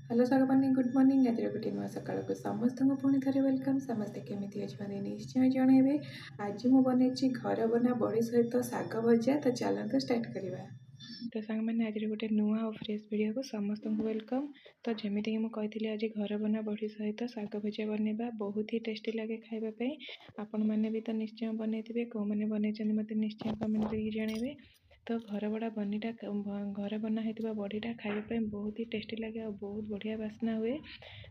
Hello सागपानी good morning. आज गोटे नुआ सकाल को समस्त को पुणी थे वेलकम। समस्ते केमी अच्छा निश्चय जनइबे। आज मुझे बनई घर बना बड़ी सहित शाग भजा। तो चलते स्टार्ट करवा। तो सांग मैंने आज गोटे नुआ और फ्रेश वीडियो को समस्त को वेलकम। तो जमी कि मुझे आज घर बना बड़ी सहित शाग भजा बनवा बहुत ही टेस्टी लगे खावाई। आपण मैंने भी तो निश्चय बनई कौ मैंने बनई मत निश्चय कमेंट करके जनइबे। तो घर बड़ा बनीटा घर बना होता बड़ीटा खावाई बहुत ही टेस्टी लगे और बहुत बढ़िया बास्ना हुए।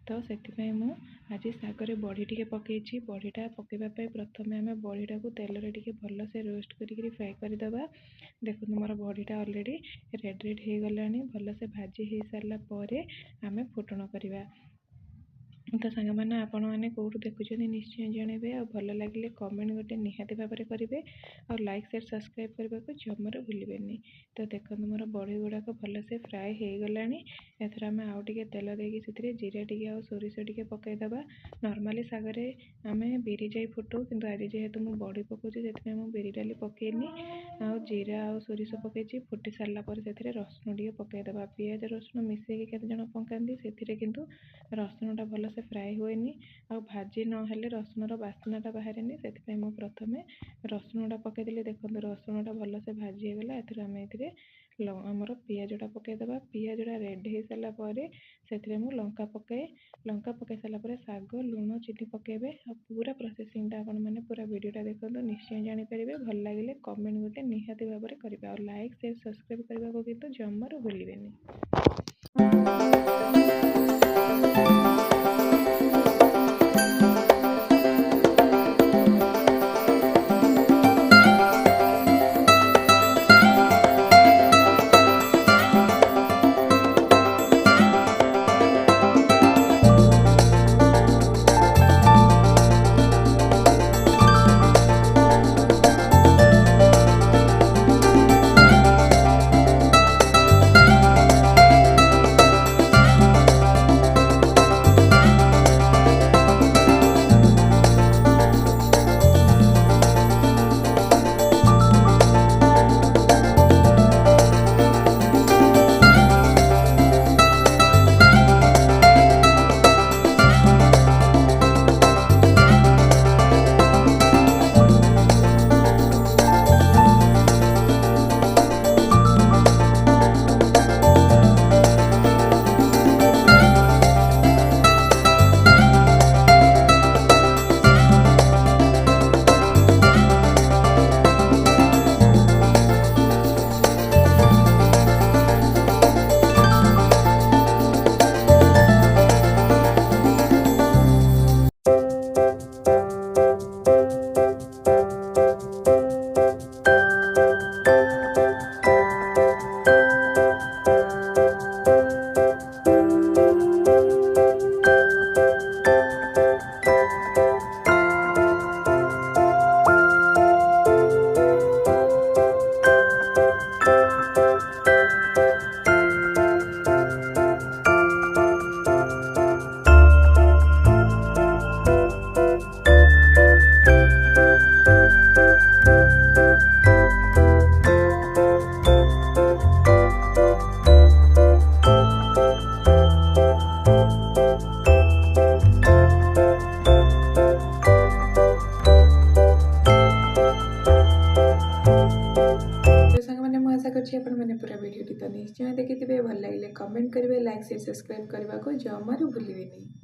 तो से मु आज शागर बड़ी टे पकई बड़ीटा पकड़ापी प्रथम आम बड़ीटा को तेल टे भल से रोस्ट कर फ्राए करदे। देखो मोर बड़ीटा ऑलरेडी रेड रेड हो गला भल से भाजी हो सारापर आम फुटण करवा। तो सांग मैंने आपण मैंने कौटू देखुं निश्चय जनइबे और भल लगे कमेंट गोटे निहाती भाव में करेंगे और लाइक शेयर सब्सक्राइब करने को जमार भूलें। तो देखो मोर बड़ी गुड़ाक भल से फ्राए हो गला। एथर आम आउ टे तेल देकी जीरा टे और सोरिष टे पकईदे। नॉर्मली सागरे आम बिरी जाई फुटाऊ किंतु आज जेहेतु मुझे बड़ी पकाऊँ से बिरी डाली पकईनी आ जीरा और सोरिष पकई फुटी सारापर से रसुण टे पकईदे। पियाज रसुण मिसेक केते जण पकाती से किंतु रसुणटा भल से फ्राए हुएनी आ भाजी नहेले रसुणर बास्नाटा बाहर से प्रथम रसुणटा पकईदेली। देखो रसुणटा भल से भाजी होगा। एथर आम आमर पियाजटा पकईदे। पियाजटा रेड हो सारापर से लंका पकई सारापर शाग लुण चीनी पकेबे। पूरा प्रोसेसिंगटा आपण मैंने पूरा वीडियोटा देखो निश्चय जानीपारे। भल लगे कमेंट गोटे निहाती भाव में करेंगे और लाइक शेयर सब्सक्राइब करने को किंतु जमार भूलें। आशा करने पूरा वीडियो तो निश्चय देखिए। भल लगे कमेंट करेंगे लाइक शेयर सब्सक्राइब करने को जमार भूलें।